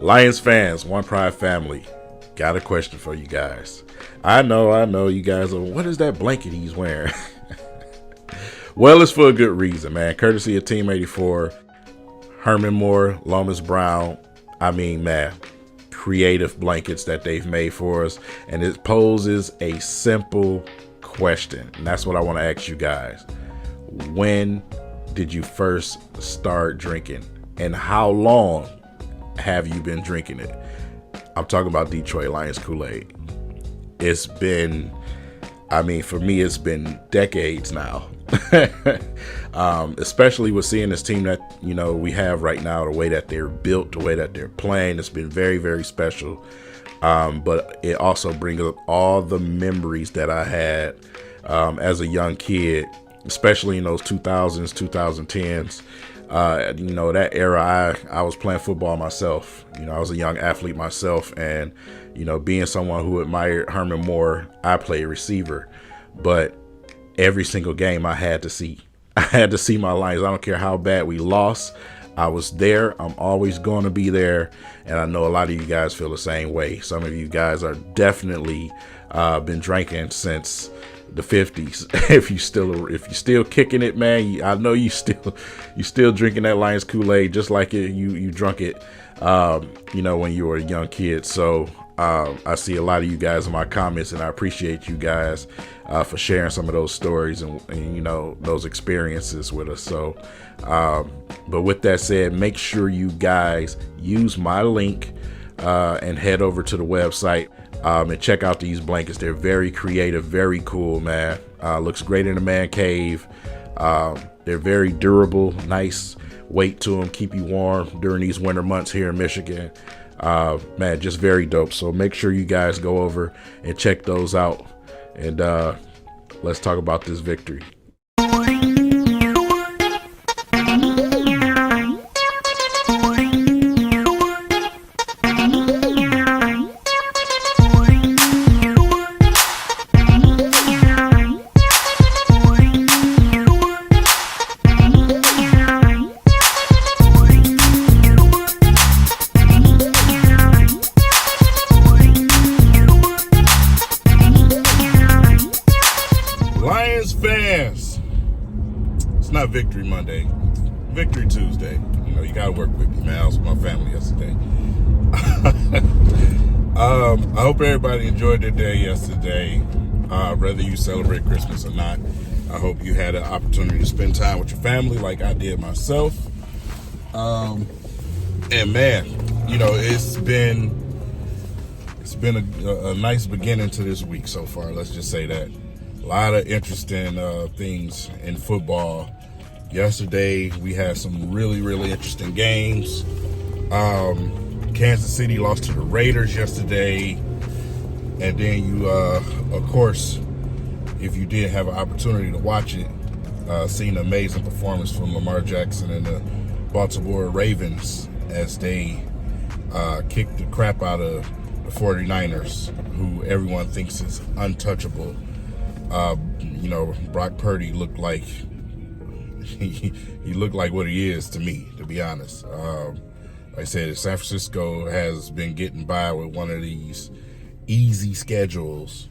Lions fans, One Pride family, got a question for you guys. I know, you guys are, what is that blanket he's wearing? Well, it's for a good reason, man. Courtesy of Team 84, Herman Moore, Lomas Brown. I mean, man, creative blankets that they've made for us. And it poses a simple question. And that's what I want to ask you guys. When did you first start drinking? And how long have you been drinking it? I'm talking about Detroit Lions Kool-Aid. It's been, for me, it's been decades now. Especially with seeing this team that, we have right now, the way that they're built, the way that they're playing, it's been very, very special. But it also brings up all the memories that I had as a young kid, especially in those 2000s, 2010s. That era, I was playing football myself. I was a young athlete myself, and, being someone who admired Herman Moore, I played receiver. But every single game I had to see my Lions. I don't care how bad we lost. I was there. I'm always going to be there. And I know a lot of you guys feel the same way. Some of you guys are definitely been drinking since the 50s. If you still kicking it, man, I know you still drinking that Lions Kool-Aid just like you drunk it when you were a young kid. So I see a lot of you guys in my comments, and I appreciate you guys for sharing some of those stories and those experiences with us. So but with that said, make sure you guys use my link and head over to the website and check out these blankets. They're very creative, very cool, man. Looks great in a man cave. They're very durable, nice weight to them, keep you warm during these winter months here in Michigan. Man, just very dope. So make sure you guys go over and check those out. And let's talk about this victory. Fans, it's not Victory Monday, Victory Tuesday. You gotta work with me, man. I was with my family yesterday. I hope everybody enjoyed their day yesterday, whether you celebrate Christmas or not. I hope you had an opportunity to spend time with your family like I did myself. And man, it's been a nice beginning to this week so far. Let's just say that. A lot of interesting things in football. Yesterday, we had some really, really interesting games. Kansas City lost to the Raiders yesterday. And then you, of course, if you did have an opportunity to watch it, seen an amazing performance from Lamar Jackson and the Baltimore Ravens as they kicked the crap out of the 49ers, who everyone thinks is untouchable. Brock Purdy looked like he looked like what he is to me, to be honest. Like I said, San Francisco has been getting by with one of these easy schedules,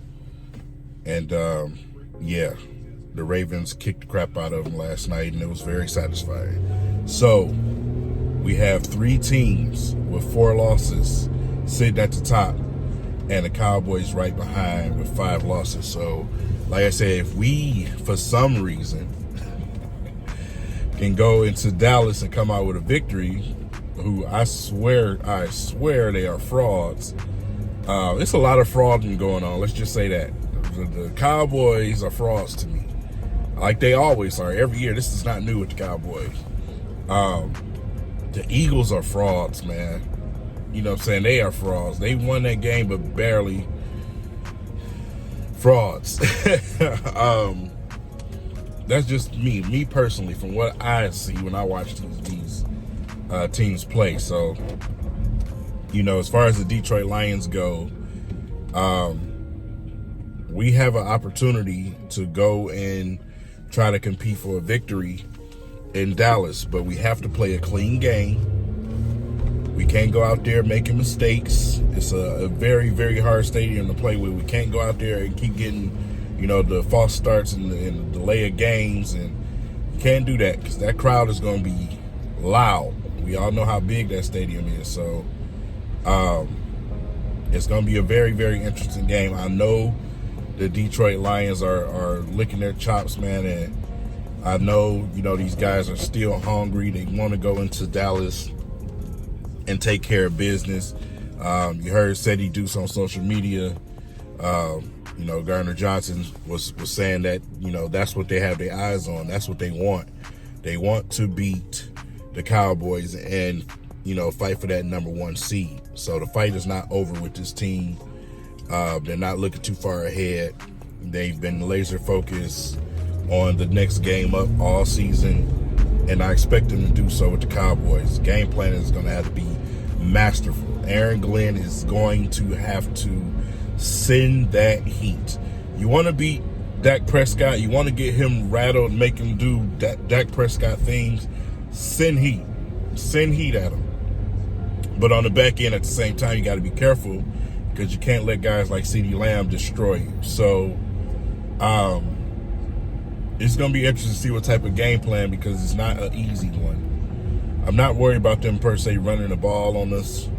and the Ravens kicked the crap out of them last night, and it was very satisfying. So we have 3 teams with 4 losses sitting at the top, and the Cowboys right behind with 5 losses. So like I said, if we, for some reason, can go into Dallas and come out with a victory, who I swear they are frauds. It's a lot of frauding going on. Let's just say that. The Cowboys are frauds to me. Like they always are. Every year. This is not new with the Cowboys. The Eagles are frauds, man. You know what I'm saying? They are frauds. They won that game, but barely. Frauds. That's just me personally, from what I see when I watch these teams play. So, as far as the Detroit Lions go, we have an opportunity to go and try to compete for a victory in Dallas, but we have to play a clean game. We can't go out there making mistakes. It's a very, very hard stadium to play with. We can't go out there and keep getting, the false starts and the delay of games. And you can't do that because that crowd is going to be loud. We all know how big that stadium is. So it's going to be a very, very interesting game. I know the Detroit Lions are licking their chops, man. And I know, these guys are still hungry. They want to go into Dallas and take care of business. You heard Seti Deuce on social media. Gardner Johnson was saying that, that's what they have their eyes on. That's what they want. They want to beat the Cowboys and, fight for that number 1 seed. So the fight is not over with this team. They're not looking too far ahead. They've been laser focused on the next game up all season, and I expect them to do so with the Cowboys. Game plan is going to have to be masterful. Aaron Glenn is going to have to send that heat. You want to beat Dak Prescott, you want to get him rattled, make him do Dak Prescott things, send heat at him. But on the back end, at the same time, you got to be careful because you can't let guys like CeeDee Lamb destroy you. So it's going to be interesting to see what type of game plan, because it's not an easy one. I'm not worried about them per se running the ball on us,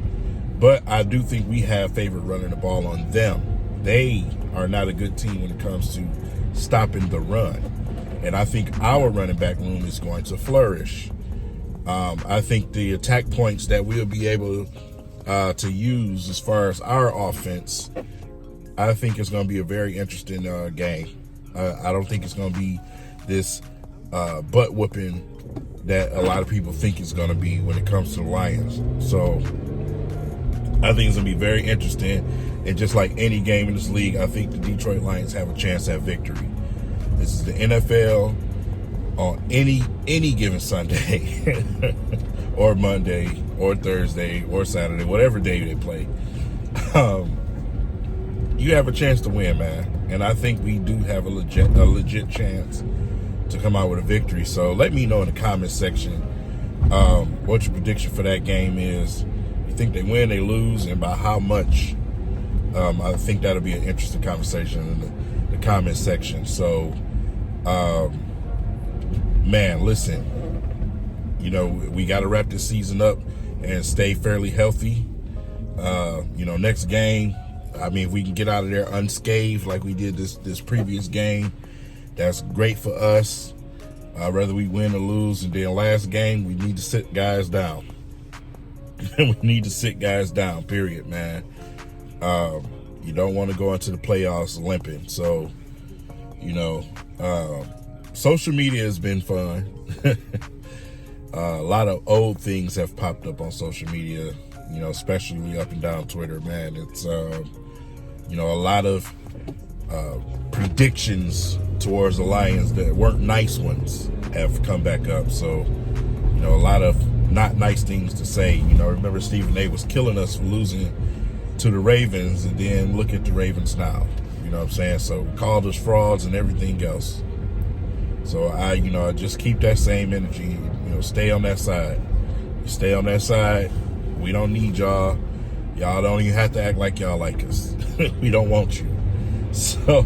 but I do think we have favored running the ball on them. They are not a good team when it comes to stopping the run. And I think our running back room is going to flourish. I think the attack points that we'll be able to use as far as our offense, I think it's going to be a very interesting game. I don't think it's going to be this butt whooping that a lot of people think it's going to be when it comes to the Lions. So I think it's going to be very interesting. And just like any game in this league, I think the Detroit Lions have a chance at victory. This is the NFL on any given Sunday or Monday or Thursday or Saturday, whatever day they play. You have a chance to win, man. And I think we do have a legit chance to come out with a victory. So let me know in the comment section what your prediction for that game is. You think they win, they lose, and by how much? I think that'll be an interesting conversation in the comment section. So, man, listen, we got to wrap this season up and stay fairly healthy. Next game, if we can get out of there unscathed like we did this previous game, that's great for us. Whether we win or lose. And then last game, we need to sit guys down. We need to sit guys down, period, man. You don't want to go into the playoffs limping. So, social media has been fun. A lot of old things have popped up on social media, especially up and down Twitter, man. It's, a lot of predictions towards the Lions that weren't nice ones have come back up. So, a lot of not nice things to say. Remember Stephen A was killing us for losing to the Ravens, and then look at the Ravens now. You know what I'm saying? So called us frauds and everything else. So I just keep that same energy. Stay on that side. Stay on that side. We don't need y'all. Y'all don't even have to act like y'all like us. We don't want you. So,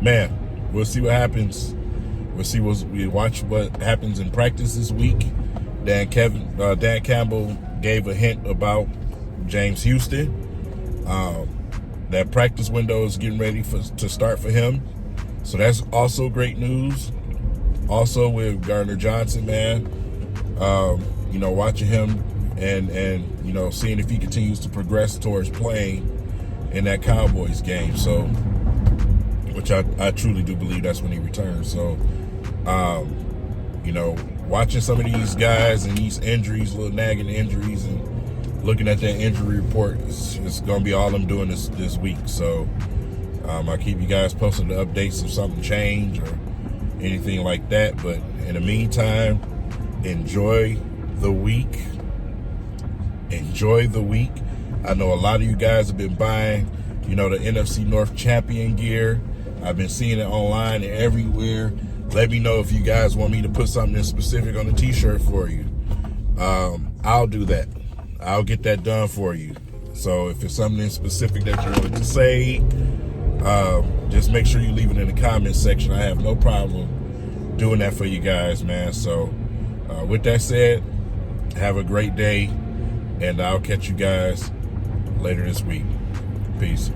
man, we'll see what happens. We watch what happens in practice this week. Dan Campbell gave a hint about James Houston. That practice window is getting ready to start for him. So that's also great news. Also with Gardner Johnson, man, watching him and seeing if he continues to progress towards playing in that Cowboys game. So, which I truly do believe that's when he returns. So, watching some of these guys and these injuries, little nagging injuries, and looking at that injury report, it's going to be all I'm doing this week. So I'll keep you guys posted the updates if something change or anything like that. But in the meantime, enjoy the week. Enjoy the week. I know a lot of you guys have been buying, the NFC North champion gear. I've been seeing it online and everywhere. Let me know if you guys want me to put something in specific on the t-shirt for you. I'll do that. I'll get that done for you. So if it's something in specific that you wanted to say, just make sure you leave it in the comments section. I have no problem doing that for you guys, man. So with that said, have a great day, and I'll catch you guys later this week. Peace.